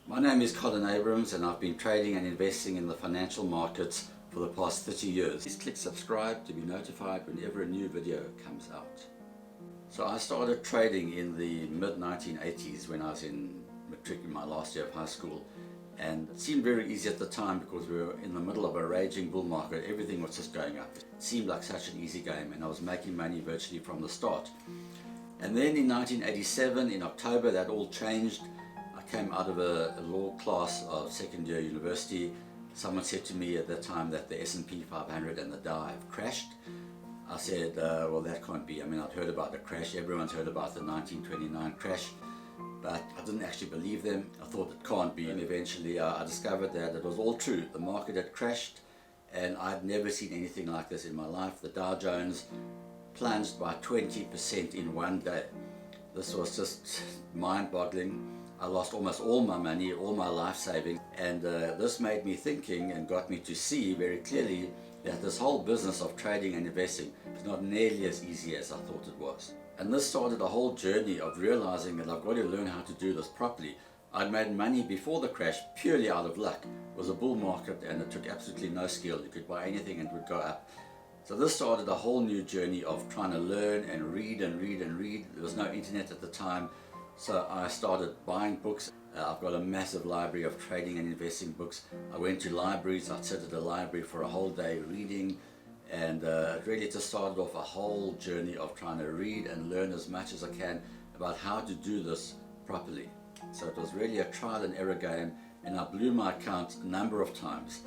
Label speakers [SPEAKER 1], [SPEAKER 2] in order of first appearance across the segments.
[SPEAKER 1] My name is Colin Abrams and I've been trading and investing in the financial markets for the past 30 years. Please click subscribe to be notified whenever a new video comes out. So I started trading in the mid-1980s when I was in matric in my last year of high school, and it seemed very easy at the time because we were in the middle of a raging bull market. Everything was just going up. It seemed like such an easy game and I was making money virtually from the start. And then in 1987, in October, that all changed. I came out of a law class of second year university. Someone said to me at that time that the S&P 500 and the Dow have crashed. I said, well, that can't be. I mean, I'd heard about the crash. Everyone's heard about the 1929 crash, but I didn't actually believe them. I thought it can't be. And eventually I discovered that it was all true. The market had crashed and I'd never seen anything like this in my life. The Dow Jones plunged by 20% in one day. This was just mind-boggling. I lost almost all my money, all my life savings, and this made me thinking and got me to see very clearly that this whole business of trading and investing is not nearly as easy as I thought it was. And this started a whole journey of realizing that I've got to learn how to do this properly. I'd made money before the crash purely out of luck. It was a bull market and it took absolutely no skill. You could buy anything and it would go up. So this started a whole new journey of trying to learn and read and read and read. There was no internet at the time, so I started buying books. I've got a massive library of trading and investing books. I went to libraries. I'd sit at a library for a whole day reading, and really just started off a whole journey of trying to read and learn as much as I can about how to do this properly. So it was really a trial and error game, and I blew my account a number of times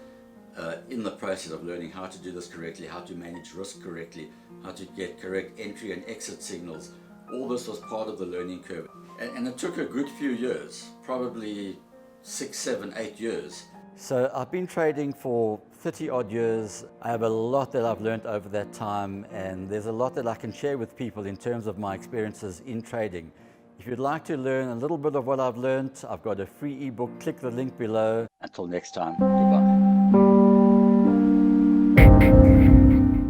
[SPEAKER 1] in the process of learning how to do this correctly, how to manage risk correctly, how to get correct entry and exit signals. All this was part of the learning curve. And it took a good few years, probably 6, 7, 8 years. So I've been trading for 30 odd years. I have a lot that I've learned over that time, and there's a lot that I can share with people in terms of my experiences in trading. If you'd like to learn a little bit of what I've learned, I've got a free ebook. Click the link below. Until next time, goodbye.